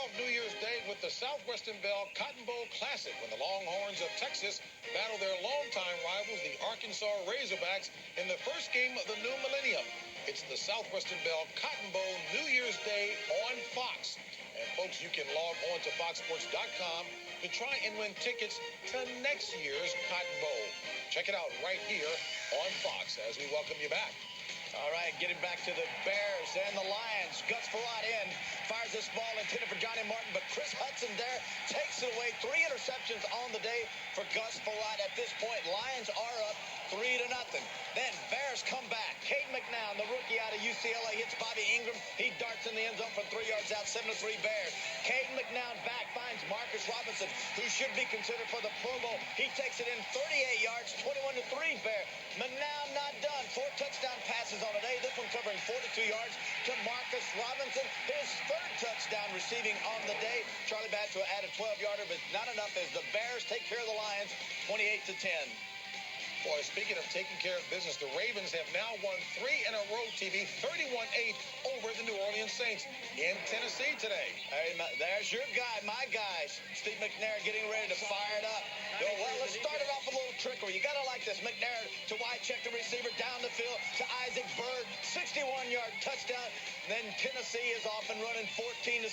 off New Year's Day with the Southwestern Bell Cotton Bowl Classic when the Longhorns of Texas battle their longtime rivals, the Arkansas Razorbacks, in the first game of the new millennium. It's the Southwestern Bell Cotton Bowl New Year's Day on Fox. And folks, you can log on to foxsports.com to try and win tickets to next year's Cotton Bowl. Check it out right here on Fox as we welcome you back. All right, getting back to the Bears and the Lions. Gus Farad in, fires this ball intended for Johnny Martin, but Chris Hudson there takes it away. 3 interceptions on the day for Gus Farad. At this point, Lions are up 3-0. Then Bears come back. Caden McNown, the rookie out of UCLA, hits Bobby Ingram. He darts in the end zone from 3 yards out, 7-3 Bears. Caden McNown back, finds Marcus Robinson, who should be considered for the Pro Bowl. He takes it in 38 yards, 21-3 Bears. McNown not done. 4 touchdown passes on a day. This one covering 42 yards to Marcus Robinson. His 3rd touchdown receiving on the day. Charlie Bradshaw added 12-yarder, but not enough as the Bears take care of the Lions 28-10. Boy, speaking of taking care of business, the Ravens have now won 3 in a row, TV, 31-8 over the New Orleans Saints in Tennessee today. Hey, there's your guy, my guy, Steve McNair getting ready to fire it up. Well, let's start it off with a little trickery. You got to like this. McNair to wide check the receiver down the field to Isaac Byrd, 61-yard touchdown. Then Tennessee is off and running 14-7.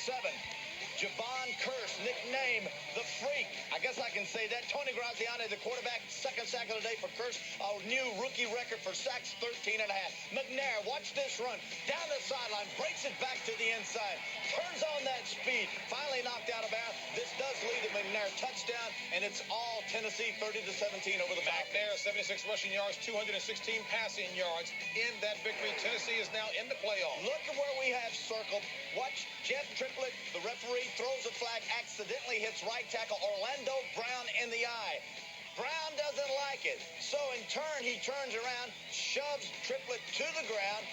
Javon Curse, nickname the Freak. I guess I can say that. Tony Graziani, the quarterback, 2nd sack of the day for Curse. A new rookie record for sacks, 13.5. McNair, watch this run. Down the sideline, breaks it back to the inside. Turns on that speed. Finally knocked out of bounds. This does lead to McNair touchdown, and it's all Tennessee 30-17 over the Falcons. McNair, 76 rushing yards, 216 passing yards. In that victory, Tennessee is now in the playoffs. Look at where we have circled. Watch Jeff Triplett, the referee, throws a flag, accidentally hits right tackle Orlando Brown in the eye. Brown doesn't like it. So in turn, he turns around, shoves Triplett to the ground.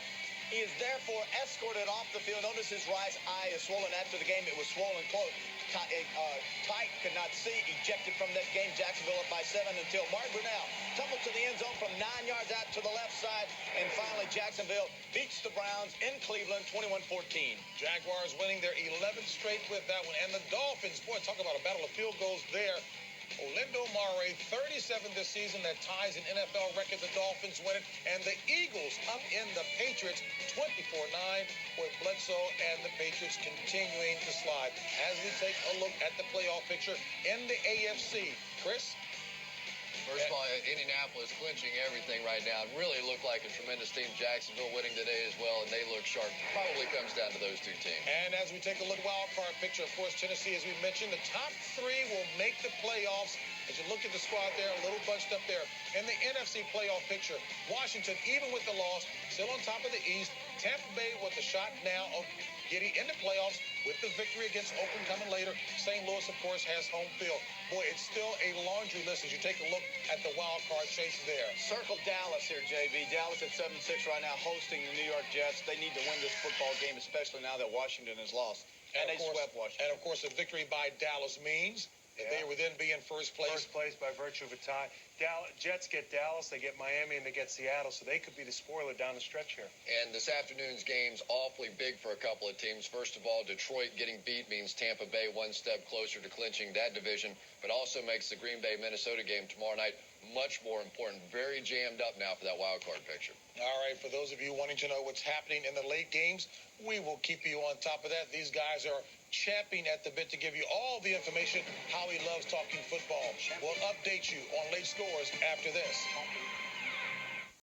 He is therefore escorted off the field. Notice his right eye is swollen. After the game, it was swollen close. Tight, could not see, ejected from that game. Jacksonville up by 7 until Mark Brunell tumbled to the end zone from 9 yards out to the left side. And finally, Jacksonville beats the Browns in Cleveland 21-14. Jaguars winning their 11th straight with that one. And the Dolphins, boy, talk about a battle of field goals there. Olindo Mare, 37 this season. That ties an NFL record. The Dolphins win it. And the Eagles up in the Patriots 24-9 with Bledsoe and the Patriots continuing to slide. As we take a look at the playoff picture in the AFC. Chris? First of all, Indianapolis clinching everything right now. Really looked like a tremendous team. Jacksonville winning today as well, and they look sharp. Probably comes down to those 2 teams. And as we take a look wild card picture, of course, Tennessee, as we mentioned, the top 3 will make the playoffs. As you look at the squad there, a little bunched up there. In the NFC playoff picture, Washington, even with the loss, still on top of the East. Tampa Bay with a shot now of getting in the playoffs with the victory against Oakland coming later. St. Louis, of course, has home field. Boy, it's still a laundry list as you take a look at the wild card chase there. Circle Dallas here, JB. Dallas at 7-6 right now, hosting the New York Jets. They need to win this football game, especially now that Washington has lost. And they swept Washington. And, of course, a victory by Dallas means that they would then be in first place. First place by virtue of a tie. Jets get Dallas, they get Miami, and they get Seattle, so they could be the spoiler down the stretch here. And this afternoon's game's awfully big for a couple of teams. First of all, Detroit getting beat means Tampa Bay 1 step closer to clinching that division, but also makes the Green Bay-Minnesota game tomorrow night much more important. Very jammed up now for that wild card picture. All right, for those of you wanting to know what's happening in the late games, we will keep you on top of that. These guys are champing at the bit to give you all the information. Howie loves talking football. We'll update you on late scores after this.